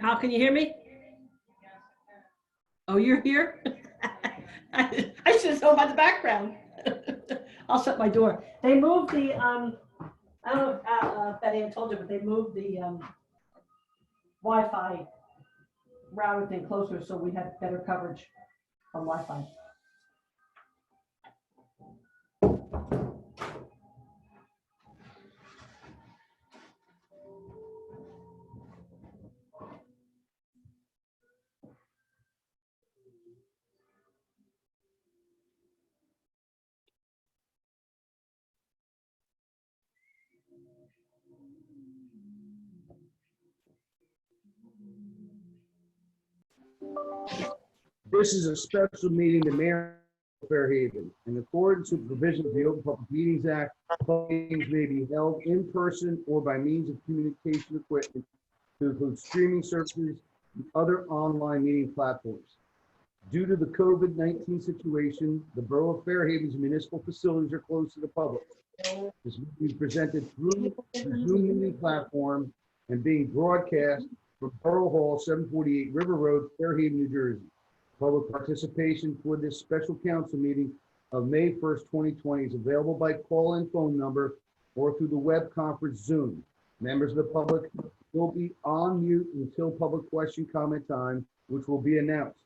How can you hear me? Oh, you're here? I should have known about the background. I'll shut my door. They moved the, I don't know if Betty had told you, but they moved the Wi-Fi router thing closer so we had better coverage on Wi-Fi. This is a special meeting to Mayor of Fairhaven. In accordance with the provisions of the Open Public Meetings Act, public meetings may be held in person or by means of communication equipment to include streaming services and other online meeting platforms. Due to the COVID-19 situation, the Borough of Fairhaven's municipal facilities are closed to the public. This meeting is presented through the Zoom meeting platform and being broadcast from Borough Hall, 748 River Road, Fairhaven, New Jersey. Public participation for this special council meeting of May 1st, 2020 is available by call-in phone number or through the web conference Zoom. Members of the public will be on mute until public question comment time, which will be announced.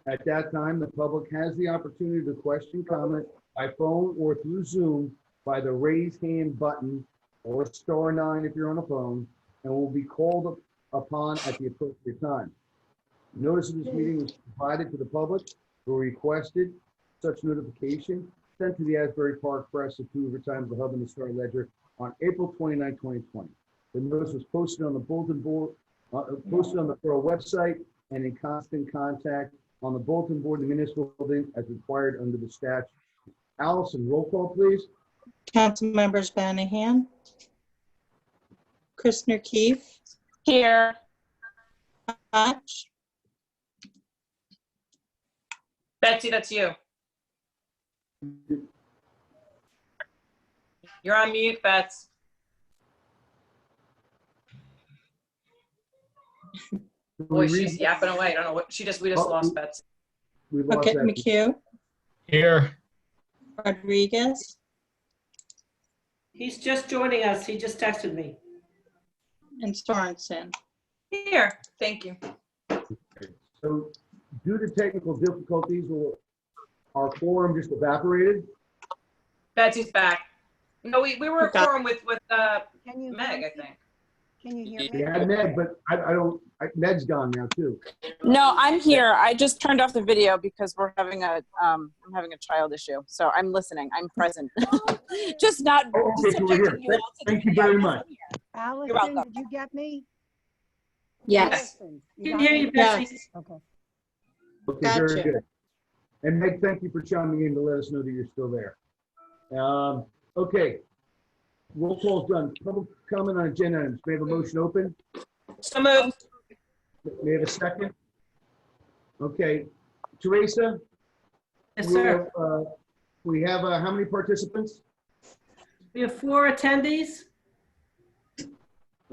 At that time, the public has the opportunity to question comment by phone or through Zoom by the raise hand button or *9 if you're on a phone, and will be called upon at the appropriate time. Notice of this meeting was provided to the public who requested such notification sent to the Asbury Park Press at 2 River Times, the Hub, and the Star Ledger on April 29, 2020. The notice was posted on the bulletin board, posted on the Borough website, and in constant contact on the bulletin board in the municipal building as required under the statute. Allison, roll call, please. Council members Banahan, Christner Keefe, Here. Hotch, Betsy, that's you. You're on mute, Bets. Boy, she's yapping away. I don't know what we just lost Betsy. We lost okay, that. McHugh, Here. Rodriguez, He's just joining us. He just texted me. and Sorensen. Here, thank you. So due to technical difficulties, our quorum just evaporated. Betsy's back. No, we were a Okay. quorum with Can you Meg, hear I me? think. Can you hear We me? had Meg, but Meg's gone now too. No, I'm here. I just turned off the video because we're having I'm having a child issue. So I'm listening. I'm present. just not Oh, okay, so we're here. subjecting you all to Thank the you very video. much. Allison, welcome. did you get me? Yes. Allison, I can got hear me? you, Betsy. Yes. Okay. Okay, very Gotcha. good. And Meg, thank you for chiming in to let us know that you're still there. Okay. Roll call's done. Public comment on agenda items. May I have a motion open? So moved. May I have a second? Okay. Teresa? Yes, sir. We have how many participants? We have 4 attendees.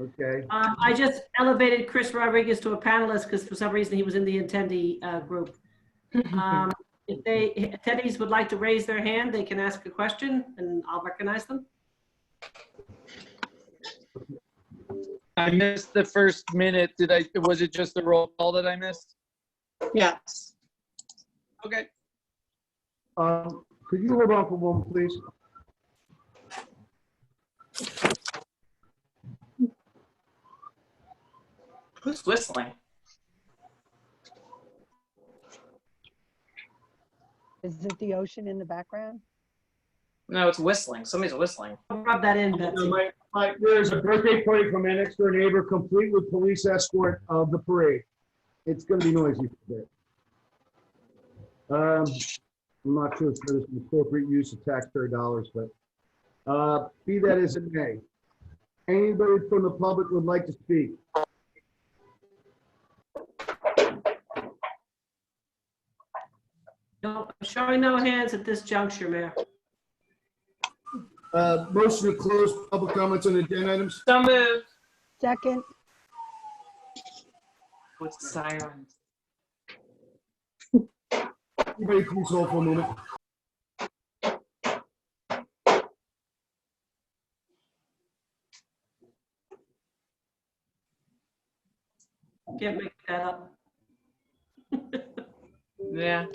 Okay. I just elevated Chris Rodriguez to a panelist because for some reason he was in the attendee group. If attendees would like to raise their hand, they can ask a question and I'll recognize them. I missed the first minute. Was it just the roll call that I missed? Yes. Okay. Could you hold on for a moment, please? Who's whistling? Is it the ocean in the background? No, it's whistling. Somebody's whistling. I'll rub that in, Betsy. There's a birthday party from my next door neighbor, complete with police escort of the parade. It's going to be noisy for a bit. I'm not sure if there's an appropriate use of taxpayer dollars, but be that as it may. Anybody from the public would like to speak? No, I'm showing no hands at this juncture, Mayor. Motion to close public comments on agenda items. So moved. Second, What's the siren? Everybody please hold for a moment. Can't make that up. Yeah.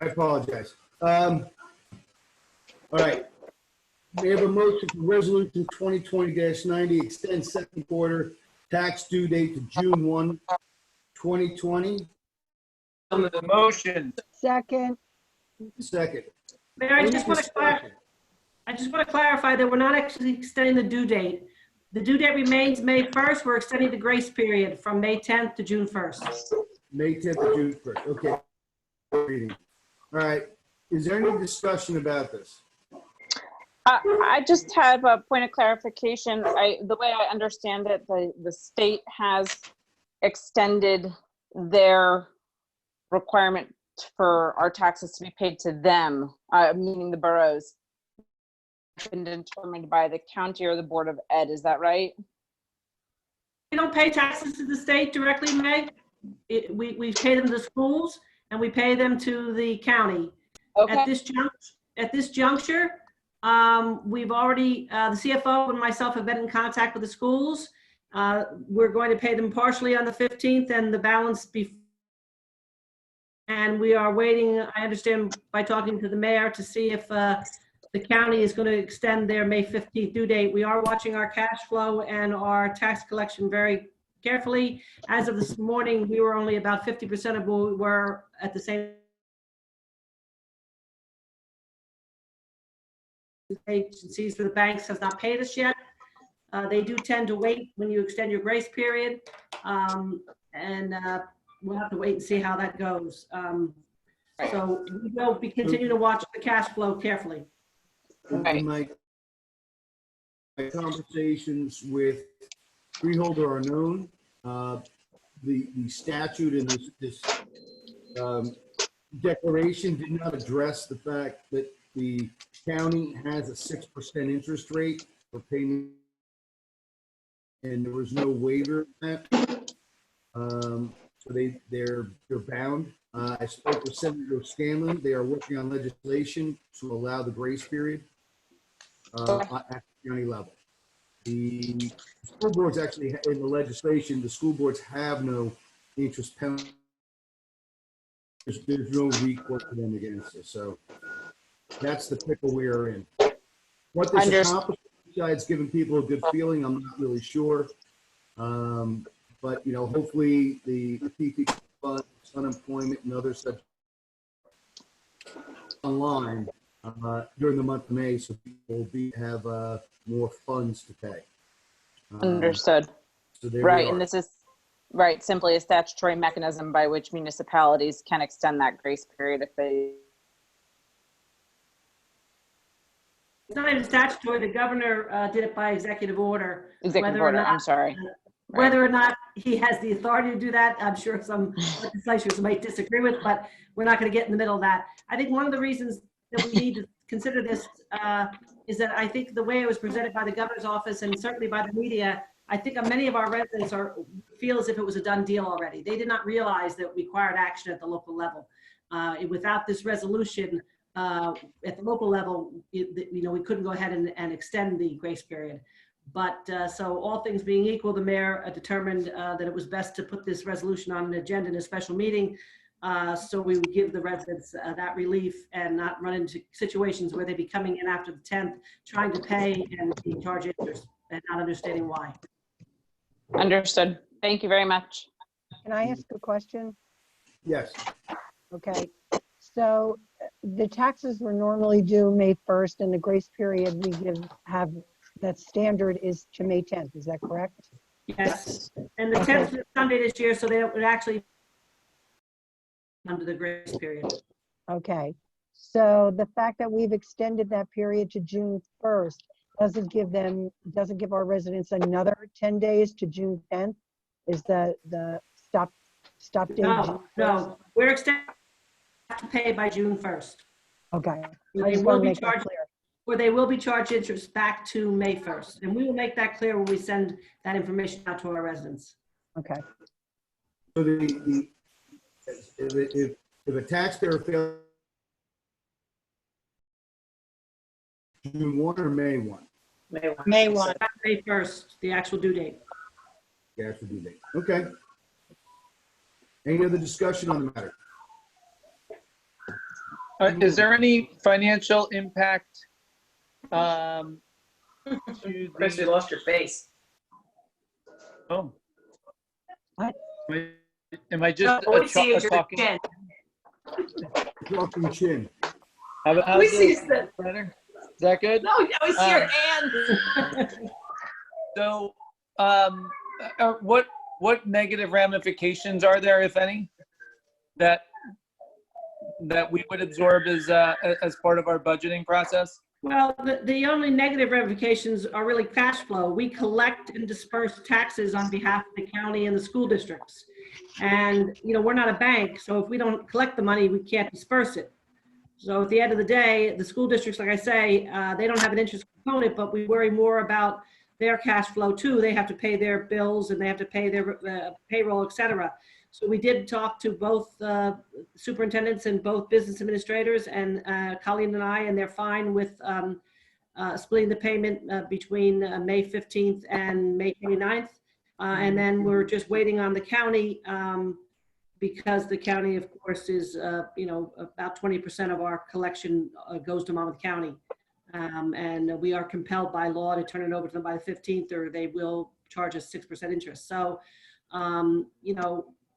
I apologize. All right. We have a motion for resolution 2020-90, extend second quarter tax due date to June 1, 2020. On the motion. Second, Second. Mayor, I Any just want to clarify that we're not actually extending the due date. The due date remains May 1st. We're extending the grace period from May 10th to June 1st. May 10th to June 1st. Okay. Reading. All right. Is there any discussion about this? I just have a point of clarification. The way I understand it, the state has extended their requirement for our taxes to be paid to them, meaning the boroughs, been determined by the county or the Board of Ed. Is that right? We don't pay taxes to the state directly, Meg. We pay them to schools and we pay them to the county. Okay. At this juncture, we've already, the CFO and myself have been in contact with the schools. We're going to pay them partially on the 15th and the balance and we are waiting, I understand by talking to the mayor, to see if the county is going to extend their May 15th due date. We are watching our cash flow and our tax collection very carefully. As of this morning, we were only about 50% of what we were at the same agencies for the banks has not paid us yet. They do tend to wait when you extend your grace period. We'll have to wait and see how that goes. So we will be continuing to watch the cash flow carefully. In my conversations with freeholder are known. The statute in this declaration did not address the fact that the county has a 6% interest rate for payment, and there was no waiver of that. So they're bound. I spoke with Senator Scanlon. They are working on legislation to allow the grace period at the county level. The school boards actually, in the legislation, the school boards have no interest penalty. There's no recourse for them against us. So that's the pickle we are in. What this accomplishes, besides giving people a good feeling, I'm not really sure. But, you know, hopefully the PPP funds, unemployment, and other such online during the month of May, so people will have more funds to pay. Understood. So there Right, we are. and this is simply a statutory mechanism by which municipalities can extend that grace period if they. It's not even statutory. The governor did it by executive order. Executive order, I'm sorry. Whether or not he has the authority to do that, I'm sure some legislatures might disagree with, but we're not going to get in the middle of that. I think one of the reasons that we need to consider this is that I think the way it was presented by the governor's office and certainly by the media, I think many of our residents feel as if it was a done deal already. They did not realize that it required action at the local level. Without this resolution at the local level, we couldn't go ahead and extend the grace period. But so all things being equal, the mayor determined that it was best to put this resolution on an agenda in a special meeting so we would give the residents that relief and not run into situations where they'd be coming in after the 10th trying to pay and being charged interest and not understanding why. Understood. Thank you very much. can I ask a question? Yes. Okay, so the taxes were normally due May 1st and the grace period we have that standard is to May 10th. Is that correct? Yes, and the 10th is Sunday this year, so they would actually under the grace period. Okay, so the fact that we've extended that period to June 1st doesn't give our residents another 10 days to June 10th? Is the stop date? No, we're extending to pay by June 1st. Okay, So I they just will want to be make that charged. clear. or they will be charged interest back to May 1st. And we will make that clear when we send that information out to our residents. Okay. So if a taxpayer fails June 1 or May 1? May 1. May 1st, the actual due date. Yeah, that's the due date. Okay. Any other discussion on the matter? Is there any financial impact to Chris, you the, lost your face. oh. What? Am I just All we see is your talking? chin. Talking chin. How's We see this the, better? Is that good? no, I always see your hands. So, what negative ramifications are there, if any, that we would absorb as part of our budgeting process? Well, the only negative ramifications are really cash flow. We collect and disperse taxes on behalf of the county and the school districts. And, we're not a bank, so if we don't collect the money, we can't disperse it. So at the end of the day, the school districts, like I say, they don't have an interest component, but we worry more about their cash flow too. They have to pay their bills and they have to pay their payroll, et cetera. So we did talk to both superintendents and both business administrators, and Colleen and I, and they're fine with splitting the payment between May 15th and May 29th. And then we're just waiting on the county because the county, of course, is, about 20% of our collection goes to Monmouth County. And we are compelled by law to turn it over to them by the 15th, or they will charge us 6% interest. So,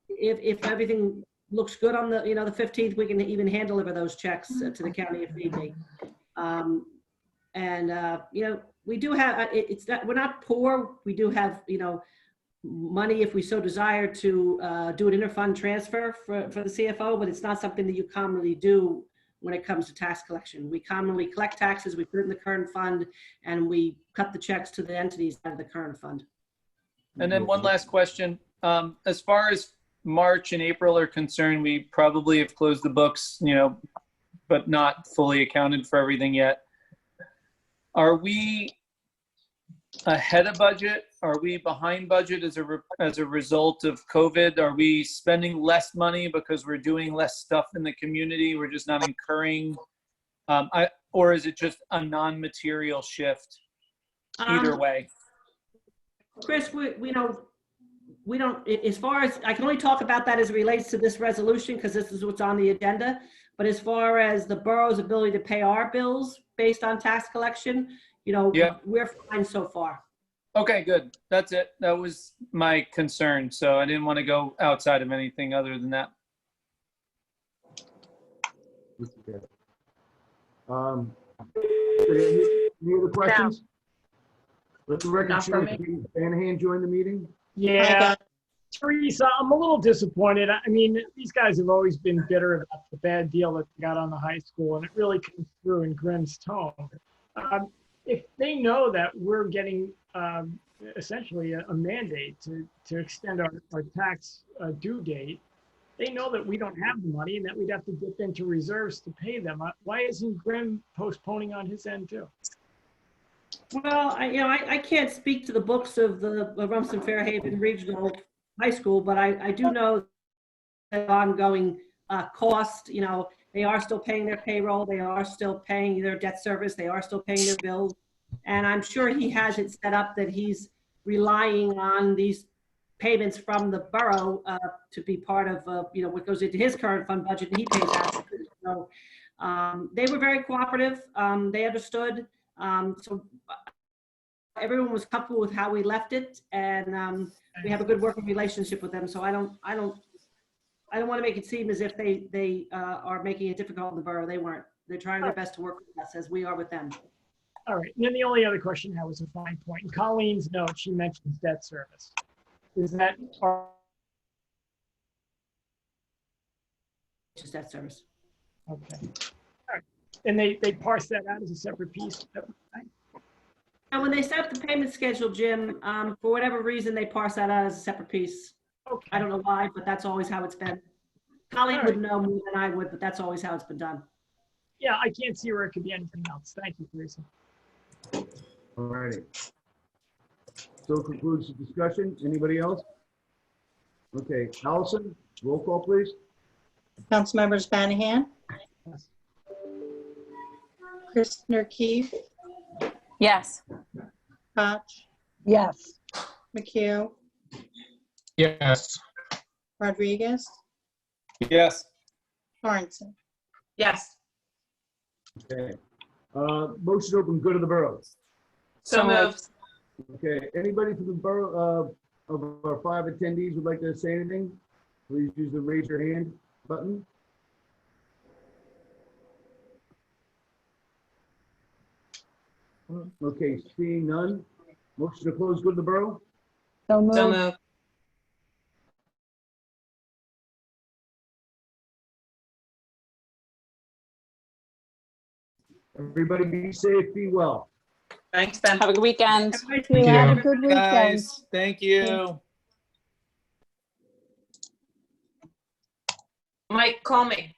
if everything looks good on the, the 15th, we can even hand deliver those checks to the county if need be. We do have, we're not poor. We do have, money if we so desire to do an interfund transfer for the CFO, but it's not something that you commonly do when it comes to tax collection. We commonly collect taxes, we put it in the current fund, and we cut the checks to the entities out of the current fund. And then one last question. As far as March and April are concerned, we probably have closed the books, but not fully accounted for everything yet. Are we ahead of budget? Are we behind budget as a result of COVID? Are we spending less money because we're doing less stuff in the community? We're just not incurring, or is it just a non-material shift? Either way. Chris, we don't, as far as, I can only talk about that as it relates to this resolution because this is what's on the agenda. But as far as the borough's ability to pay our bills based on tax collection, we're fine so far. Okay, good. That's it. That was my concern. So I didn't want to go outside of anything other than that. Okay. Any other questions? Let the record Not show for that Shanahan joined the meeting. Yeah, Teresa, I'm a little disappointed. I mean, these guys have always been bitter about the bad deal that they got on the high school, and it really comes through in Grimm's tone. If they know that we're getting essentially a mandate to extend our tax due date, they know that we don't have the money and that we'd have to dip into reserves to pay them. Why isn't Grimm postponing on his end too? Well, I can't speak to the books of the Rumson Fairhaven Regional High School, but I do know that ongoing cost, they are still paying their payroll, they are still paying their debt service, they are still paying their bills. And I'm sure he has it set up that he's relying on these payments from the borough to be part of, what goes into his current fund budget, and he pays out. So they were very cooperative. They understood. So everyone was comfortable with how we left it, and we have a good working relationship with them. So I don't want to make it seem as if they are making it difficult in the borough. They weren't. They're trying their best to work with us as we are with them. All right. And then the only other question I had was a fine point. In Colleen's note, she mentions debt service. Is that Just debt service. okay? All right. And they parse that out as a separate piece. And when they set up the payment schedule, Jim, for whatever reason, they parse that out as a separate piece. Okay. I don't know why, but that's always how it's been. Colleen would know more than I would, but that's always how it's been done. yeah, I can't see where it could be anything else. Thank you, Teresa. All righty. So concludes the discussion. Anybody else? Okay, Allison, roll call, please. Councilmembers Banahan, Yes. Kristner Keefe, Yes. Koch, Yes. McHugh, Yes. Rodriguez, Yes. Sorensen. Yes. Okay. Motion to open good of the borough. So moved. Okay, anybody from the borough, of our 5 attendees would like to say anything? Please use the raise your hand button. Okay, seeing none. Motion to close good of the borough. So So moved. moved. Everybody be safe, be well. Thanks, Ben. Have a good weekend. You have a good weekend. Guys, thank you. Mike, call me.